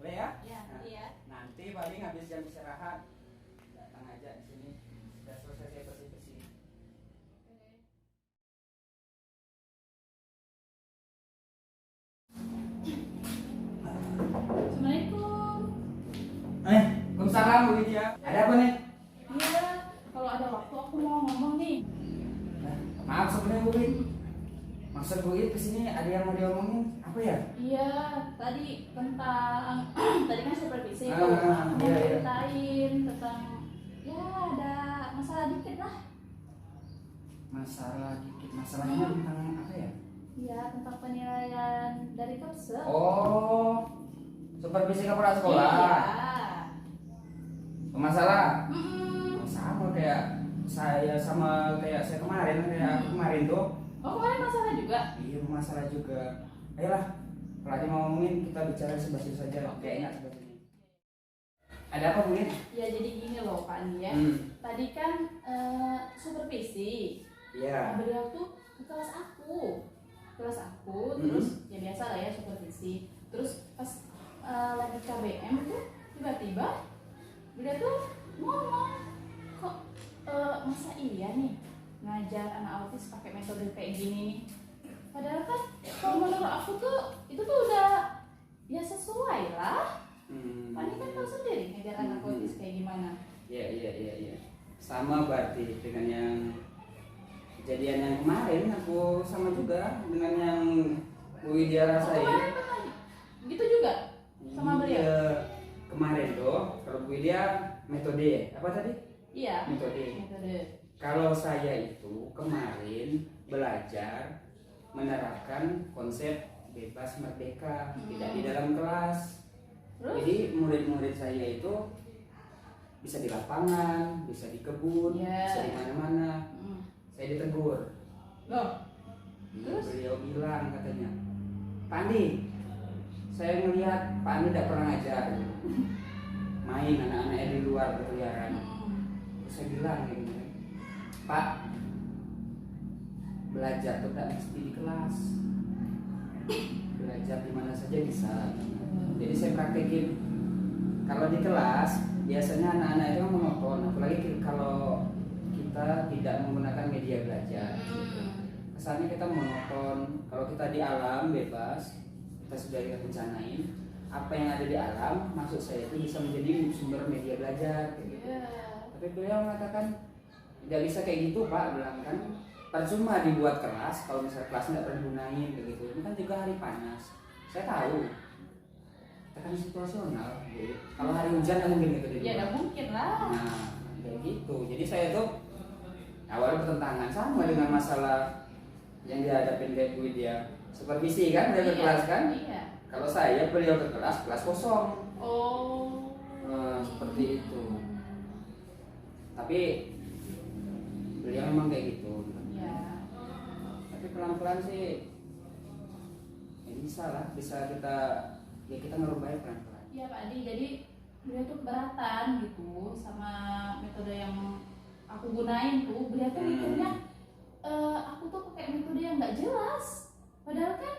Boleh ya? Ya, iya. Nanti paling habis jam istirahat datang aja di sini. Sudah selesai saya bersih-bersih. Assalamualaikum. Waalaikumsalam Bu Widya. Ada apa nih? Iya, kalau ada waktu aku mau ngomong nih. Maaf sebenarnya Bu Wid. Maksud Bu Wid kesini ada yang mau diomongin apa ya? Iya, tadi tentang tadi kan supervisi itu Ah, aku mau iya, iya. ceritain tentang ya ada masalah dikit lah. Masalah dikit, masalahnya tentang apa ya? Iya, tentang penilaian dari Kepse. Oh, supervisi kepala sekolah. Iya. Masalah Mm-mm. sama kayak saya kemarin aku kemarin tuh. Oh, kemarin masalah juga. Iya, masalah juga. Ayolah, kalau ada mau ngomongin kita bicara sebasis saja. Oke. Kayaknya sebasis ini. Ada apa Bu Wid? Ya jadi gini loh Pak Andi ya. Tadi kan supervisi. Iya. Nah, beliau tuh ke kelas aku, terus ya biasa lah ya supervisi. Terus pas lagi KBM itu tiba-tiba beliau tuh ngomong kok masa iya nih ngajar anak autis pakai metode kayak gini nih. Padahal kan kalau menurut aku tuh itu tuh udah ya sesuai lah. Pak Andi kan tahu sendiri ngajar anak autis kayak gimana. Iya. Sama berarti dengan yang kejadian yang kemarin aku sama juga dengan yang Bu Widya rasain. Kemarin kan gitu juga sama beliau. Iya, kemarin tuh kalau Bu Widya metode apa tadi? Iya. Metode. Kalau saya itu kemarin belajar menerapkan konsep bebas merdeka, tidak di dalam kelas. Terus? Jadi murid-murid saya itu bisa di lapangan, bisa di kebun, bisa di mana-mana. Saya ditegur. Loh, Terus beliau bilang katanya, Pak Andi, saya melihat Pak Andi tidak pernah ngajar, main anak-anaknya di luar berkeliaran. Terus saya bilang kayak gini, Pak, belajar itu tidak mesti di kelas, belajar di mana saja bisa. Jadi saya praktekin. Kalau di kelas biasanya anak-anak itu monoton, apalagi kalau kita tidak menggunakan media belajar. Kesannya kita monoton. Kalau kita di alam bebas, kita sudah rencanain apa yang ada di alam, maksud saya itu bisa menjadi sumber media belajar gitu. Tapi beliau mengatakan tidak bisa kayak gitu Pak, bilang kan percuma dibuat kelas kalau misalnya kelas nggak pernah gunain begitu. Ini kan juga hari panas, saya tahu kita kan situasional gitu. Kalau hari hujan kan mungkin gitu ya nggak mungkin lah. Nah kayak gitu, jadi saya tuh awalnya bertentangan sama dengan masalah yang dihadapin kayak Bu Widya. Supervisi kan, dia ke kelas kan? Iya. Kalau saya beliau ke kelas kosong. Oh. Seperti itu. Tapi beliau memang kayak gitu. Iya. Tapi pelan-pelan sih ya bisa lah, bisa kita ngerubahnya pelan-pelan. Iya Pak Adi, jadi beliau tuh keberatan gitu sama metode yang aku gunain tuh. Beliau tuh mikirnya aku tuh pakai metode yang nggak jelas. Padahal kan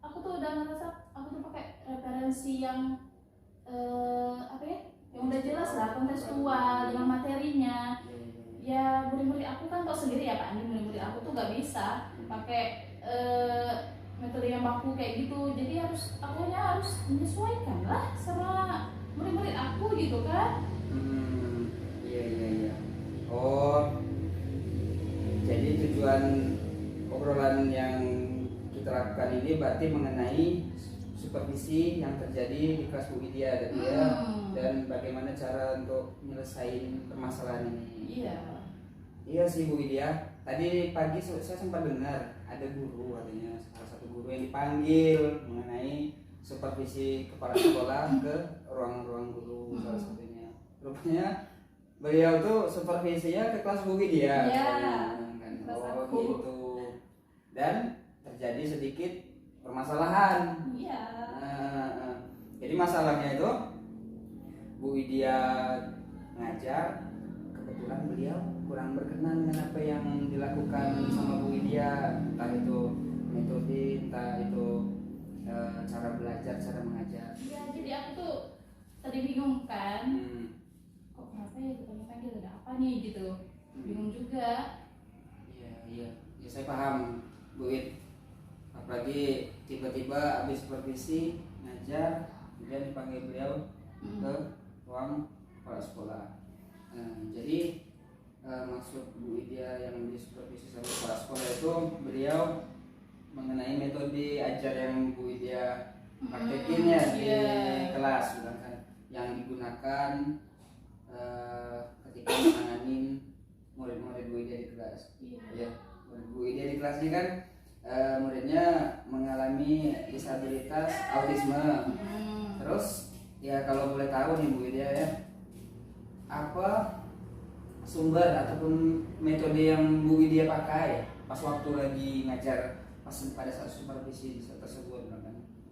aku tuh udah ngerasa aku tuh pakai referensi yang apa ya? Yang udah jelas lah, kontekstual dengan materinya. Ya murid-murid aku kan tau sendiri ya Pak Andi, murid-murid aku tuh nggak bisa pakai metode yang baku kayak gitu. Jadi aku harus menyesuaikan lah sama murid-murid aku gitu kan. Iya. Oh, jadi tujuan obrolan yang kita lakukan ini berarti mengenai supervisi yang terjadi di kelas Bu Widya tadi ya, dan bagaimana cara untuk menyelesaikan permasalahan ini. Iya sih Bu Widya. Tadi pagi saya sempat dengar ada guru, katanya salah satu guru yang dipanggil mengenai supervisi kepala sekolah ke ruang-ruang guru salah satunya. Rupanya beliau tuh supervisinya ke kelas Bu Widya. Oh gitu. Dan terjadi sedikit permasalahan. Iya. Jadi masalahnya itu Bu Widya ngajar, kebetulan beliau kurang berkenan dengan apa yang dilakukan sama Bu Widya, entah itu metode, entah itu cara belajar tadi bingung kan, Hmm. kok kenapa ya dipanggil-panggil, ada apa nih gitu, bingung juga. Iya, ya saya paham Bu It. Apalagi tiba-tiba habis supervisi ngajar, kemudian dipanggil beliau ke ruang kepala sekolah. Jadi maksud Bu Widya yang disupervisi sama kepala sekolah itu beliau mengenai metode ajar yang Bu Widya praktekin ya di kelas, misalkan yang digunakan ketika menangani murid-murid Bu Widya di kelas. Ya, Bu Widya di kelas ini kan muridnya mengalami disabilitas autisme. Terus ya kalau boleh tahu nih Bu Widya ya, apa sumber ataupun metode yang Bu Widya pakai pas waktu lagi ngajar pas pada saat supervisi tersebut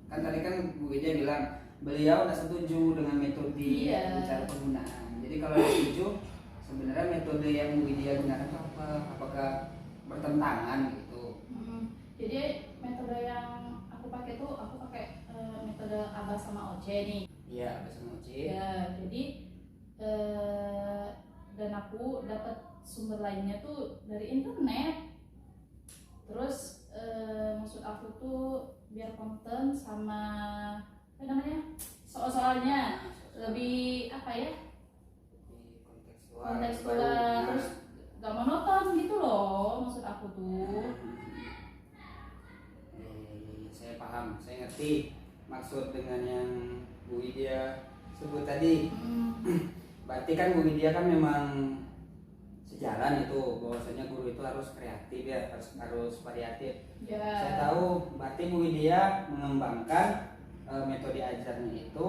kan tadi kan Bu Widya bilang beliau tidak setuju dengan metode cara penggunaan. Jadi kalau setuju sebenarnya metode yang Bu Widya gunakan itu apa? Apakah bertentangan gitu? Jadi metode yang aku pakai tuh metode Abah sama Oce nih. Iya, Abah sama Oce. Ya, jadi dan aku dapat sumber lainnya tuh dari internet. Terus maksud aku tuh biar konten sama apa namanya soal-soalnya lebih apa ya, kontekstual, terus gak monoton gitu loh maksud aku tuh. Saya paham, saya ngerti maksud dengan yang Bu Widya sebut tadi. Berarti kan Bu Widya kan memang sejalan itu, bahwasanya guru itu harus kreatif ya, harus variatif. Saya tahu berarti Bu Widya mengembangkan metode ajarnya itu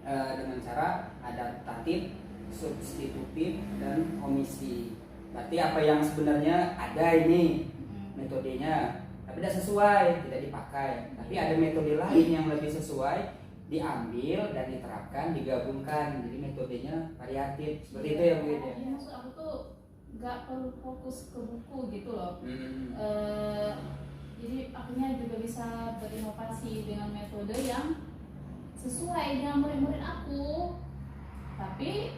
dengan cara adaptatif, substitutif, dan omisi. Berarti apa yang sebenarnya ada ini metodenya, tapi tidak sesuai, tidak dipakai. Tapi ada metode lain yang lebih sesuai, diambil dan diterapkan, digabungkan. Jadi metodenya variatif. Seperti itu ya Bu Widya. Iya, maksud aku tuh nggak perlu fokus ke buku gitu loh. Jadi akunya juga bisa berinovasi dengan metode yang sesuai dengan murid-murid aku, tapi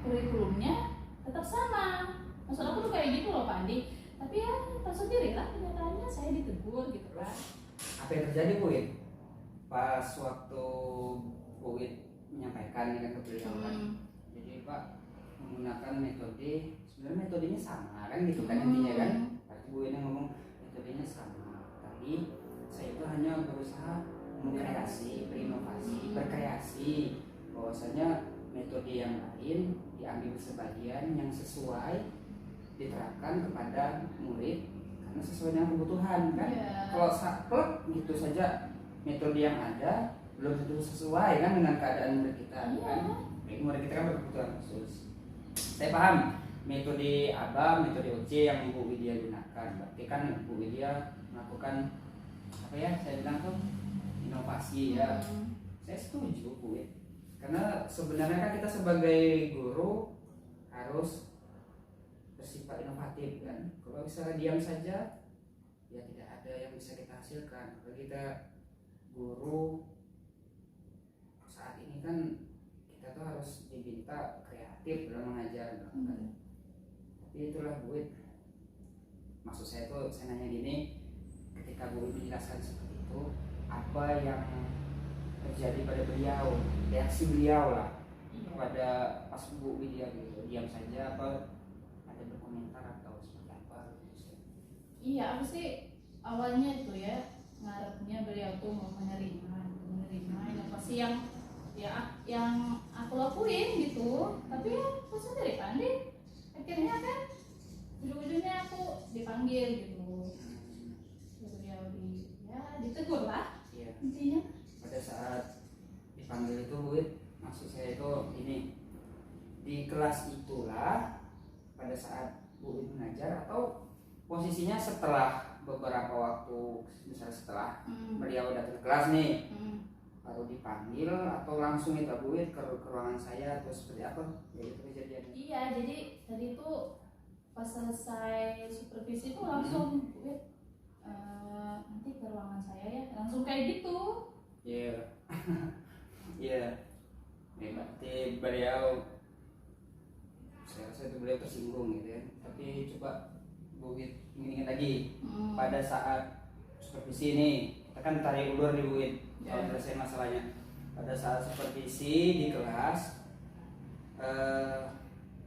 kurikulumnya tetap sama. Maksud aku tuh kayak gitu loh Pak Andi. Tapi ya tahu sendiri lah kenyataannya saya ditegur gitu kan. Apa yang terjadi Bu Wid? Pas waktu Bu Wid menyampaikan dengan ke beliau kan, jadi Pak menggunakan metode, sebenarnya metodenya sama kan gitu kan intinya kan. Tapi Bu Wid ngomong metodenya sama, tapi saya itu hanya berusaha mengkreasi, berinovasi, berkreasi, bahwasanya metode yang lain diambil sebagian yang sesuai diterapkan kepada murid karena sesuai dengan kebutuhan kan. Kalau saklek gitu saja metode yang ada belum tentu sesuai kan dengan keadaan murid kita kan. Murid kita kan berkebutuhan khusus. Saya paham metode Abah, metode OC yang Bu Widya gunakan. Berarti kan Bu Widya melakukan apa ya, saya bilang tuh inovasi ya. Saya setuju Bu Widya. Karena sebenarnya kan kita sebagai guru harus bersifat inovatif kan. Kalau misalnya diam saja ya tidak ada yang bisa kita hasilkan. Kalau kita guru saat ini kan kita tuh harus diminta kreatif dalam mengajar kan. Tapi itulah Bu Wid, maksud saya tuh saya nanya gini, ketika Bu Wid menjelaskan seperti itu, apa yang terjadi pada beliau, reaksi beliau lah kepada pas Bu Widya gitu, diam saja apa ada berkomentar atau seperti apa gitu. Iya, aku sih awalnya itu ya ngarepnya beliau tuh mau menerima inovasi yang aku lakuin gitu. Tapi ya aku sendiri pandai, akhirnya kan ujung-ujungnya aku dipanggil gitu. Beliau ditegur lah intinya. Pada saat dipanggil itu Bu Wid, maksud saya itu ini, di kelas itulah pada saat Bu Wid mengajar atau posisinya setelah beberapa waktu, misalnya setelah beliau datang ke kelas nih baru dipanggil atau langsung itu Bu Wid ke ruangan saya atau seperti apa ya itu kejadiannya? Iya, jadi tadi itu pas selesai supervisi itu langsung Bu Wid nanti ke ruangan saya ya, langsung kayak gitu. Iya. Iya. berarti beliau, saya rasa itu beliau tersinggung gitu ya. Tapi coba Bu Wid ingat lagi pada saat supervisi ini, kita kan tarik ulur di Bu Wid kalau selesai masalahnya. Pada saat supervisi di kelas,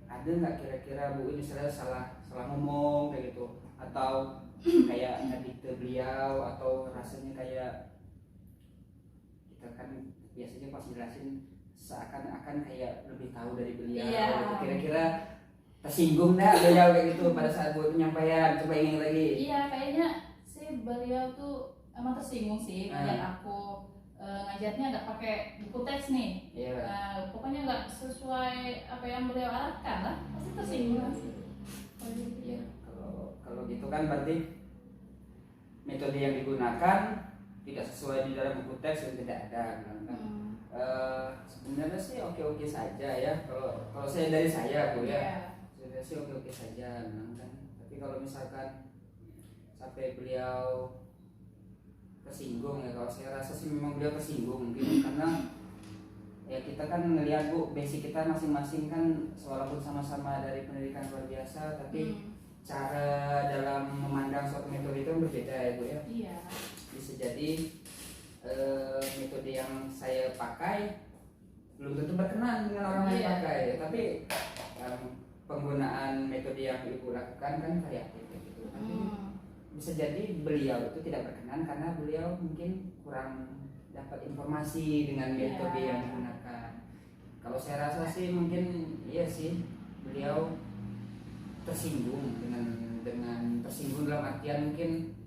ada nggak kira-kira Bu Wid misalnya salah ngomong kayak gitu, atau kayak ngedikte beliau, atau rasanya kayak kita kan biasanya pas jelasin seakan-akan kayak lebih tahu dari beliau. Kira-kira tersinggung nggak beliau kayak gitu pada saat buat penyampaian? Coba ingin lagi. Iya, kayaknya sih beliau tuh emang tersinggung sih ngeliat aku ngajarnya nggak pakai buku teks nih. Pokoknya nggak sesuai apa yang beliau arahkan lah, pasti tersinggung sih. Kalau gitu kan berarti metode yang digunakan tidak sesuai di dalam buku teks yang tidak ada kan. Sebenarnya sih oke-oke saja ya, kalau saya dari saya Bu ya, saya sih oke-oke saja kan. Tapi kalau misalkan sampai beliau tersinggung ya, kalau saya rasa sih memang beliau tersinggung mungkin karena ya kita kan ngelihat Bu, basic kita masing-masing kan walaupun sama-sama dari pendidikan luar biasa, tapi cara dalam memandang suatu metode itu berbeda ya Bu ya. Iya. Bisa jadi metode yang saya pakai belum tentu berkenan dengan orang lain pakai, tapi penggunaan metode yang Ibu lakukan kan variatif gitu. Tapi bisa jadi beliau itu tidak berkenan karena beliau mungkin kurang dapat informasi dengan metode yang digunakan. Kalau saya rasa sih mungkin iya sih beliau tersinggung dengan tersinggung dalam artian mungkin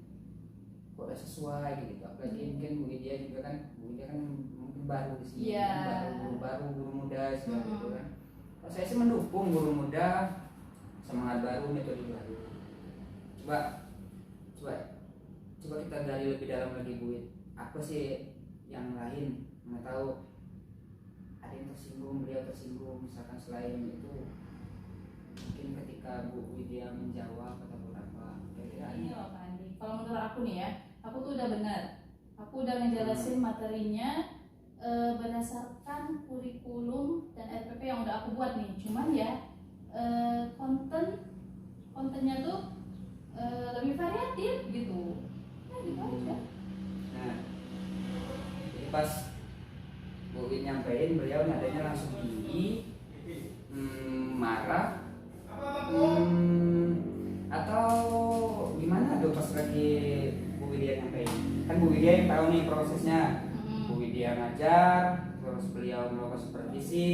kok udah sesuai gitu. Apalagi mungkin Bu Widya juga kan, Bu Widya kan mungkin baru di sini, baru guru muda gitu kan. Kalau saya sih mendukung guru muda, semangat baru, metode baru. Coba kita gali lebih dalam lagi Bu Wid. Apa sih yang lain? Nggak tahu ada yang tersinggung, beliau tersinggung misalkan selain itu mungkin ketika Bu Widya menjawab ataupun apa kira-kira ini loh Pak Andi, kalau menurut aku nih ya, aku tuh udah benar, aku udah ngejelasin materinya berdasarkan kurikulum dan RPP yang udah aku buat nih. Cuman ya kontennya tuh lebih variatif gitu. Gitu aja. Nah, jadi pas Bu Wid nyampein, beliau nadanya langsung tinggi, marah, atau gimana tuh pas lagi Bu Widya nyampein? Kan Bu Widya yang tahu nih prosesnya. Bu Widya ngajar, terus beliau melakukan supervisi.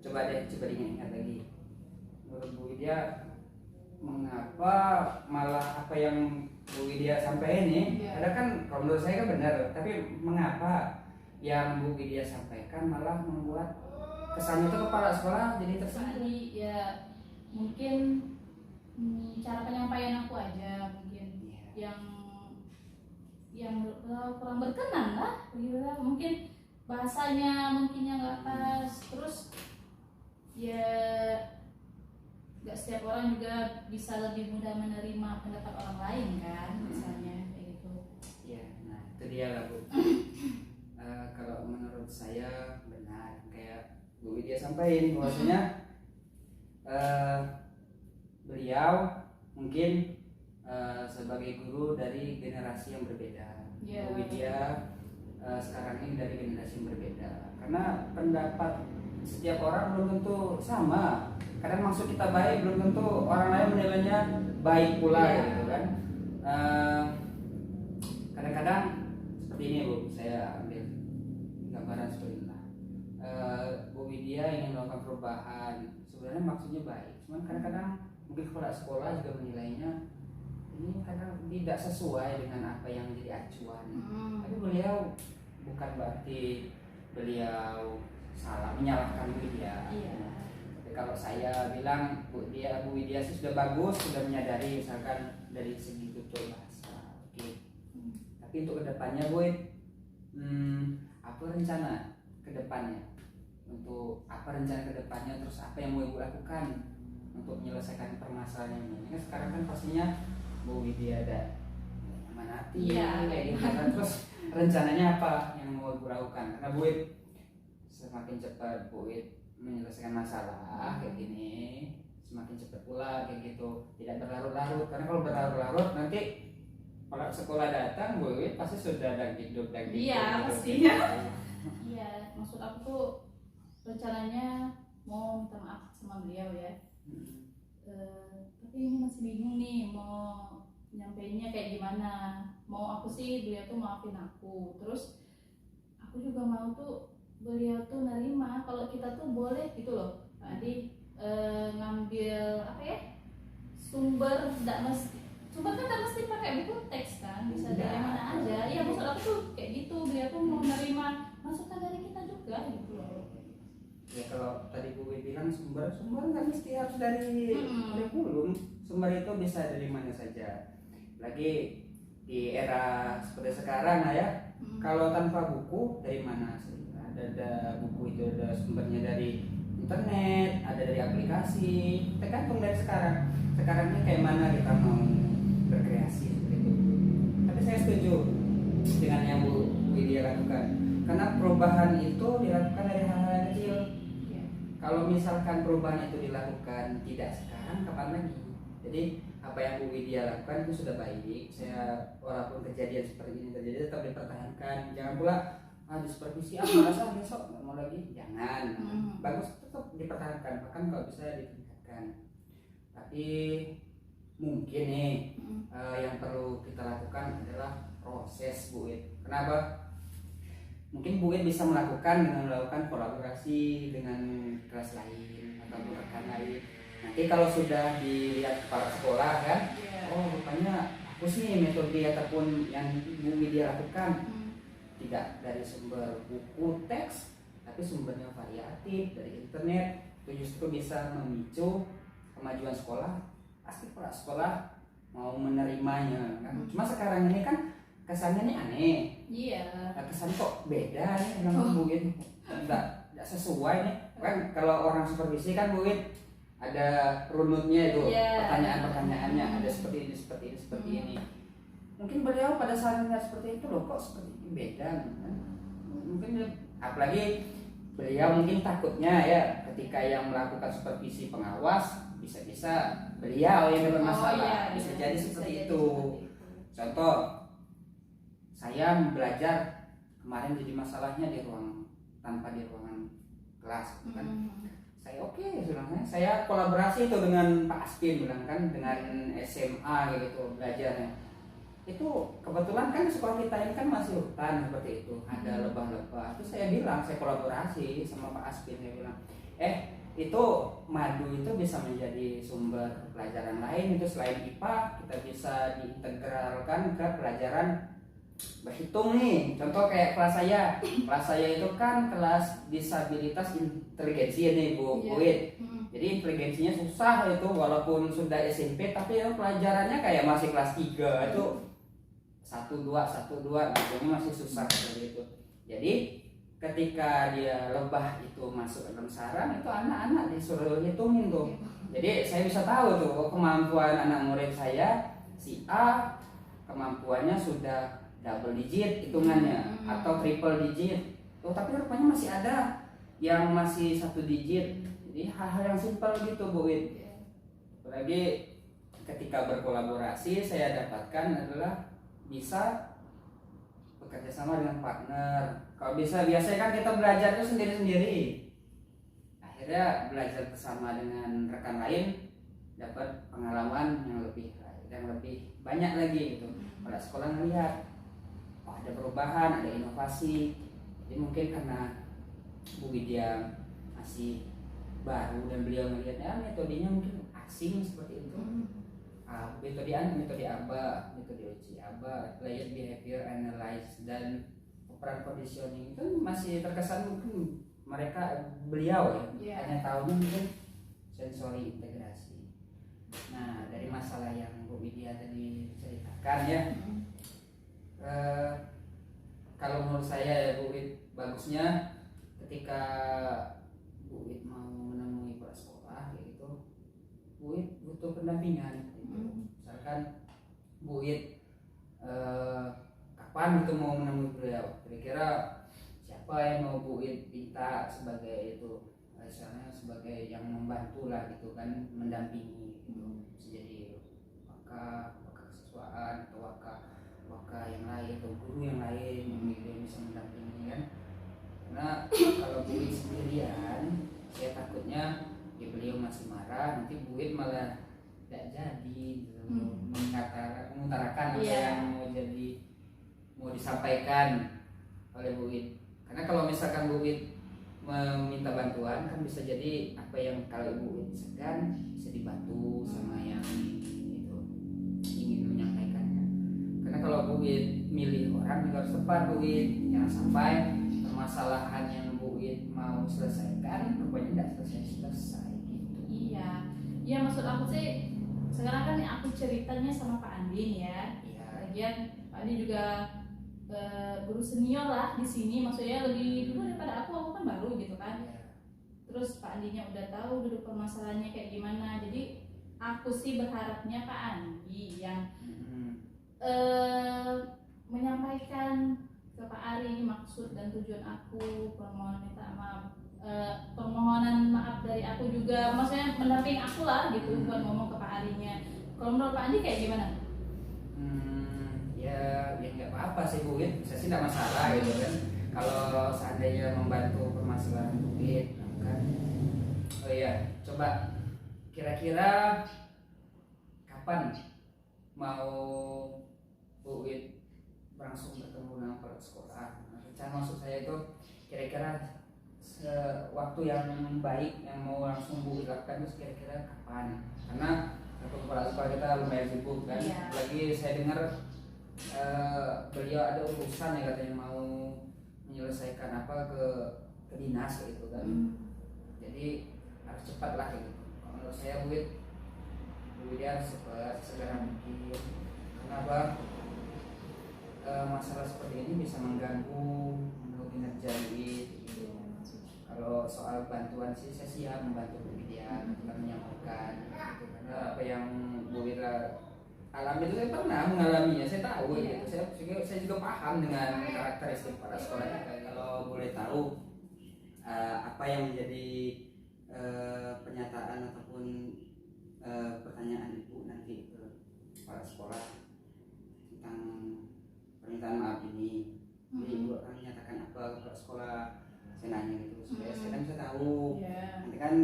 Coba diingat lagi. Menurut Bu Widya, mengapa malah apa yang Bu Widya sampaikan nih? Ada kan kalau menurut saya kan benar, tapi mengapa yang Bu Widya sampaikan malah membuat kesannya itu kepala sekolah jadi tersinggung? Ya mungkin cara penyampaian aku aja mungkin yang kurang berkenan lah, mungkin bahasanya mungkin yang nggak pas, terus ya nggak setiap orang juga bisa lebih mudah menerima pendapat orang lain kan, misalnya kayak gitu. Ya, nah itu dia lah Bu. Kalau menurut saya benar kayak Bu Widya sampaikan bahwasanya beliau mungkin sebagai guru dari generasi yang berbeda. Bu Widya sekarang ini dari generasi yang berbeda. Karena pendapat setiap orang belum tentu sama. Kadang maksud kita baik belum tentu orang lain menilainya baik pula gitu kan. Kadang-kadang seperti ini Bu, saya ambil gambaran seperti ini lah. Bu Widya ingin melakukan perubahan, sebenarnya maksudnya baik. Cuman kadang-kadang mungkin kepala sekolah juga menilainya ini kadang tidak sesuai dengan apa yang menjadi acuan. Tapi beliau bukan berarti beliau salah menyalahkan Bu Widya. Tapi kalau saya bilang Bu Widya sih sudah bagus, sudah menyadari misalkan dari segi tutur bahasa. Oke. Tapi untuk kedepannya Bu, apa rencana kedepannya? Untuk apa rencana kedepannya? Terus apa yang mau Ibu lakukan untuk menyelesaikan permasalahan ini? Kan sekarang kan pastinya Bu Widya ada amanati kayak gitu kan. Terus rencananya apa yang mau Ibu lakukan? Karena Bu, semakin cepat Bu Wid menyelesaikan masalah kayak gini, semakin cepat pula kayak gitu, tidak berlarut-larut. Karena kalau berlarut-larut nanti kalau sekolah datang Bu Wid pasti sudah daging Iya, pastinya. Iya, maksud aku tuh rencananya mau minta maaf sama beliau ya. Tapi ini masih bingung nih mau nyampeinnya kayak gimana. Mau aku sih beliau tuh maafin aku, terus aku juga mau tuh beliau tuh nerima kalau kita tuh boleh gitu loh. Tadi ngambil apa ya, sumber tidak mesti, sumber kan tidak mesti pakai buku teks kan, bisa dari mana aja. Iya, maksud aku tuh kayak gitu, beliau tuh mau nerima masukan dari kita juga gitu loh. Ya kalau tadi Bu Wid bilang sumber nggak mesti harus dari kurikulum, sumber itu bisa dari mana saja. Lagi di era seperti sekarang ya, kalau tanpa buku dari mana sih? Ada buku itu ada sumbernya dari internet, ada dari aplikasi, tergantung dari sekarang. Sekarang ini kayak mana kita mau berkreasi seperti itu. Tapi saya setuju dengan yang Bu Widya lakukan, karena perubahan itu dilakukan dari hal-hal yang kecil. Kalau misalkan perubahan itu dilakukan tidak sekarang, kapan lagi? Jadi apa yang Bu Widya lakukan itu sudah baik. Saya walaupun kejadian seperti ini terjadi tetap dipertahankan. Jangan pula di supervisi merasa besok nggak mau lagi, jangan. Bagus, tetap dipertahankan, bahkan kalau bisa ditingkatkan. Tapi mungkin nih yang perlu kita lakukan adalah proses Bu Wid. Kenapa? Mungkin Bu Wid bisa melakukan kolaborasi dengan kelas lain atau rekan lain. Nanti kalau sudah dilihat kepala sekolah kan, oh rupanya bagus nih metode ataupun yang Bu Widya lakukan. Tidak dari sumber buku teks, tapi sumbernya variatif dari internet. Itu justru bisa memicu kemajuan sekolah. Pasti kepala sekolah mau menerimanya kan. Cuma sekarang ini kan kesannya nih aneh. Iya. Kesan kok beda nih dengan Bu Wid. Tidak sesuai nih. Kan kalau orang supervisi kan Bu Wid ada runutnya itu, pertanyaan-pertanyaannya ada seperti ini. Mungkin beliau pada saat melihat seperti itu loh, kok seperti ini beda kan? Mungkin apalagi beliau mungkin takutnya ya ketika yang melakukan supervisi pengawas bisa-bisa beliau yang bermasalah. Bisa jadi seperti itu. Contoh, saya belajar kemarin jadi masalahnya di ruang tanpa di ruangan kelas kan. Saya saya kolaborasi itu dengan Pak Aspin bilang kan, dengan SMA gitu belajarnya. Itu kebetulan kan sekolah kita ini kan masih hutan seperti itu, ada lebah-lebah. Itu saya bilang, saya kolaborasi sama Pak Aspin, saya bilang itu madu itu bisa menjadi sumber pelajaran lain, itu selain IPA kita bisa diintegralkan ke pelajaran berhitung nih. Contoh kayak kelas saya itu kan kelas disabilitas inteligensi nih Bu Wid. Jadi inteligensinya susah itu, walaupun sudah SMP tapi ya pelajarannya kayak masih kelas 3 itu 1-2 gitu, masih susah seperti itu. Jadi ketika dia lebah itu masuk ke dalam sarang, itu anak-anak disuruh hitungin tuh. Jadi saya bisa tahu tuh kemampuan anak murid saya si A kemampuannya sudah double digit hitungannya atau triple digit. Oh tapi rupanya masih ada yang masih 1 digit. Jadi hal-hal yang simpel gitu Bu Wid. Apalagi ketika berkolaborasi saya dapatkan adalah bisa bekerja sama dengan partner. Kalau bisa biasanya kan kita belajar itu sendiri-sendiri. Akhirnya belajar bersama dengan rekan lain dapat pengalaman yang lebih banyak lagi gitu. Pada sekolah ngelihat ada perubahan, ada inovasi. Jadi mungkin karena Bu Widya masih baru dan beliau melihatnya metodenya mungkin asing seperti itu. Metode ABA, metode OC, ABA, Layered Behavior Analysis dan Operant Conditioning itu masih terkesan mungkin beliau hanya tahunya mungkin sensori integrasi. Nah dari masalah yang Bu Widya tadi ceritakan ya, kalau menurut saya ya Bu Wid, bagusnya ketika Bu Wid mau menemui kepala sekolah gitu, Bu Wid butuh pendampingan gitu. Misalkan Bu Wid kapan gitu mau menemui beliau, kira-kira siapa siapa yang mau Bu It minta sebagai itu, misalnya sebagai yang membantu lah gitu kan, mendampingi gitu, bisa jadi waka kesiswaan atau waka yang lain atau guru yang lain yang bisa mendampingi kan. Karena kalau Bu It sendirian, saya takutnya ya beliau masih marah, nanti Bu It malah tidak jadi gitu, mengutarakan apa yang mau disampaikan oleh Bu It. Karena kalau misalkan Bu It meminta bantuan kan bisa jadi apa yang kalau Bu It segan bisa dibantu sama yang itu ingin menyampaikannya. Karena kalau Bu It milih orang juga harus tepat Bu It, jangan sampai permasalahan yang Bu It mau selesaikan rupanya tidak selesai gitu. Iya maksud aku sih sekarang kan aku ceritanya sama Pak Andin ya. Lagian Pak Andin juga guru senior lah di sini, maksudnya lebih dulu daripada aku kan baru gitu kan. Terus Pak Andinya udah tahu duduk permasalahannya kayak gimana, jadi aku sih berharapnya Pak Andi yang menyampaikan ke Pak Ari maksud dan tujuan aku, permohonan maaf dari aku juga, maksudnya mendamping aku lah gitu, bukan ngomong ke Pak Arinya. Kalau menurut Pak Andi kayak gimana? Ya nggak apa-apa sih Bu It, saya sih nggak masalah gitu kan. Kalau seandainya membantu permasalahan Bu It kan. Oh iya, coba kira-kira kapan mau Bu It langsung bertemu dengan kepala sekolah? Rencana maksud saya itu kira-kira waktu yang baik yang mau langsung Bu It lakukan itu kira-kira kapan? Karena kepala sekolah kita lumayan sibuk kan. Lagi saya dengar beliau ada urusan ya katanya mau menyelesaikan apa ke dinas gitu kan. Jadi harus cepat lah gitu. Kalau menurut saya Bu It harus cepat segera mungkin. Kenapa? Masalah seperti ini bisa mengganggu kinerja Bu It gitu. Kalau soal bantuan sih saya siap membantu Bu It bukan menyampaikan gitu. Karena apa yang Bu It alami itu saya pernah mengalaminya, saya tahu gitu. Saya juga paham dengan karakteristik para sekolah kita. Kalau boleh tahu apa yang menjadi pernyataan ataupun pertanyaan Ibu nanti ke para sekolah tentang permintaan maaf ini. Jadi Ibu akan menyatakan apa ke sekolah, saya nanya gitu supaya saya kan bisa tahu. Nanti kan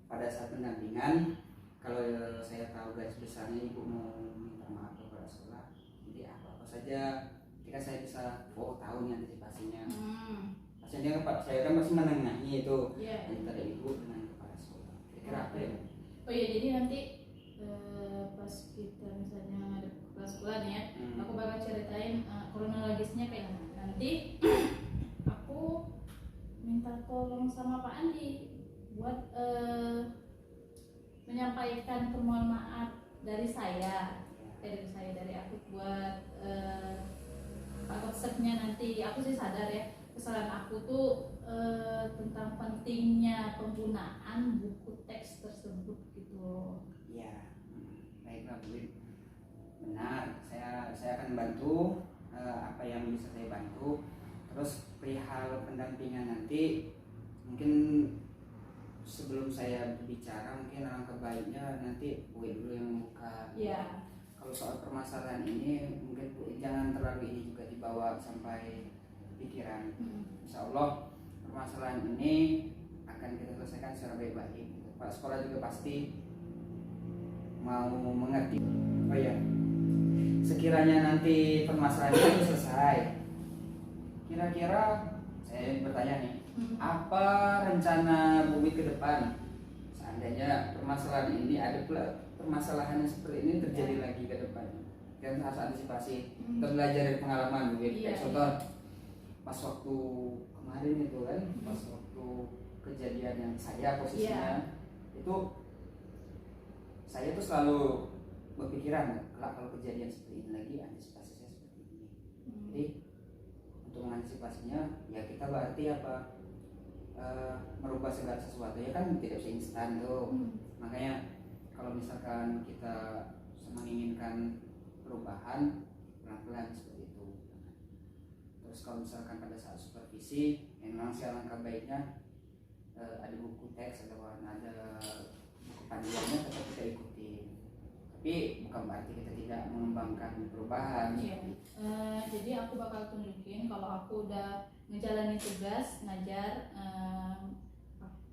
pada saat pendampingan kalau saya tahu garis besarnya Ibu mau minta maaf kepada sekolah, jadi apa saja, ketika saya bisa tahu nih antisipasinya. Pastinya saya kan masih menengahi itu antara Ibu dengan kepala sekolah. Kira-kira apa ya? Oh iya, jadi nanti pas kita misalnya ada kepala sekolah nih ya, aku bakal ceritain kronologisnya kayak gimana. Nanti aku minta tolong sama Pak Andi buat menyampaikan permohonan maaf dari aku buat Pak konsepnya. Nanti aku sih sadar ya kesalahan aku tuh tentang pentingnya penggunaan buku teks tersebut gitu. Iya, baiklah Bu It, benar, saya akan bantu apa yang bisa saya bantu. Terus perihal pendampingan nanti mungkin sebelum saya berbicara mungkin alangkah baiknya nanti Bu It dulu yang membuka. Kalau soal permasalahan ini mungkin Bu It jangan terlalu ini juga dibawa sampai pikiran. Insya Allah permasalahan ini akan kita selesaikan secara baik-baik. Pak sekolah juga pasti mau mengerti. Oh iya, sekiranya nanti permasalahan itu selesai, kira-kira saya bertanya nih, apa rencana Bu It ke depan seandainya permasalahan ini ada pula permasalahan yang seperti ini terjadi lagi ke depan? Kan harus antisipasi, kita belajar dari pengalaman Bu It. Contoh pas waktu kemarin itu kan, pas waktu kejadian yang saya posisinya itu, saya tuh selalu berpikiran kalau kejadian seperti ini lagi antisipasi saya seperti ini. Jadi untuk mengantisipasinya ya kita berarti apa, merubah segala sesuatu ya kan tidak bisa instan tuh. Makanya kalau misalkan kita menginginkan perubahan pelan-pelan seperti itu. Terus kalau misalkan pada saat supervisi memang sih alangkah baiknya ada buku teks atau ada buku panduannya tetap kita ikutin, tapi bukan berarti kita tidak mengembangkan perubahan. Iya. Jadi aku bakal tunjukin kalau aku udah menjalani tugas ngajar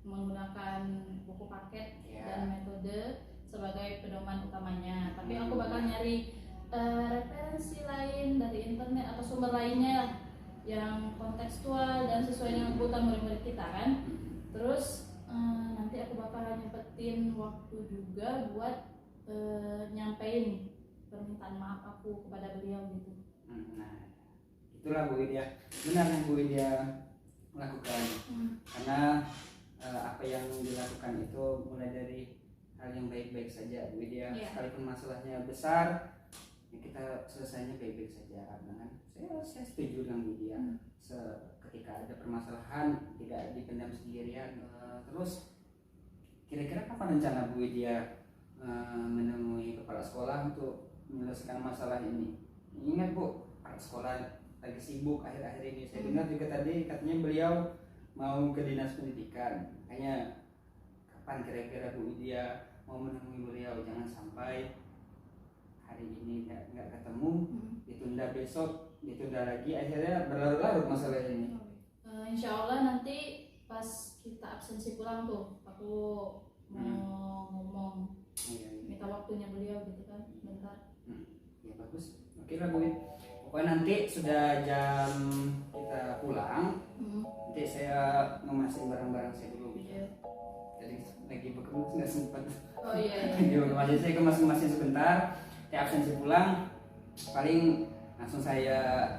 menggunakan buku paket dan metode sebagai pedoman utamanya. Tapi aku bakal nyari referensi lain dari internet atau sumber lainnya yang kontekstual dan sesuai dengan kebutuhan murid-murid kita kan. Terus nanti aku bakal nyempetin waktu juga buat nyampein permintaan maaf aku kepada beliau gitu. Nah, itulah Bu Widya, benar yang Bu Widya lakukan. Karena apa yang dilakukan itu mulai dari hal yang baik-baik saja Bu Widya. Sekalipun masalahnya besar, ya kita selesainya baik-baik saja. Nah, saya setuju dengan Bu Widya. Ketika ada permasalahan tidak dipendam sendirian. Terus kira-kira kapan rencana Bu Widya menemui kepala sekolah untuk menyelesaikan masalah ini? Ingat Bu, kepala sekolah lagi sibuk akhir-akhir ini. Saya dengar juga tadi katanya beliau mau ke dinas pendidikan. Makanya kapan kira-kira Bu Widya mau menemui beliau? Jangan sampai hari ini nggak ketemu, ditunda besok, ditunda lagi, akhirnya berlarut-larut masalah ini. Insya Allah nanti pas kita absensi pulang tuh aku mau ngomong minta waktunya beliau gitu kan, bentar. Ya bagus, oke lah Bu. Pokoknya nanti sudah jam kita pulang, nanti saya ngemasin barang-barang saya dulu. Jadi lagi bekerja nggak sempat. Oh iya. Masih saya kemas-kemasin sebentar. Absensi pulang paling langsung saya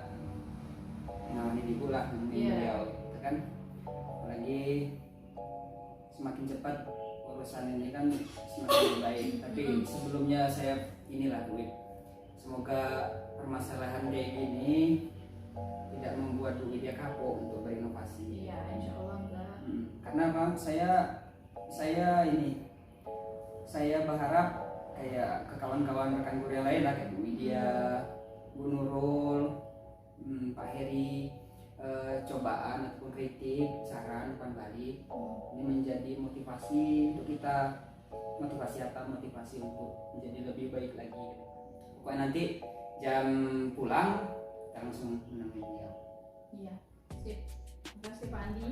ngawani ibu lah beliau, kan? Apalagi semakin cepat urusan ini kan semakin baik. Tapi sebelumnya saya inilah Bu, semoga permasalahan kayak gini tidak membuat Bu Widya kapok untuk berinovasi. Iya, insya Allah enggak. Karena Pak, saya berharap kayak ke kawan-kawan rekan guru yang lain lah, kayak Bu Widya, Bu Nurul, Pak Heri, cobaan ataupun kritik, saran, umpan balik ini menjadi motivasi untuk kita. Motivasi untuk menjadi lebih baik lagi. Pokoknya nanti jam pulang kita langsung menemui beliau. Iya, sip. Terima kasih Pak Andi.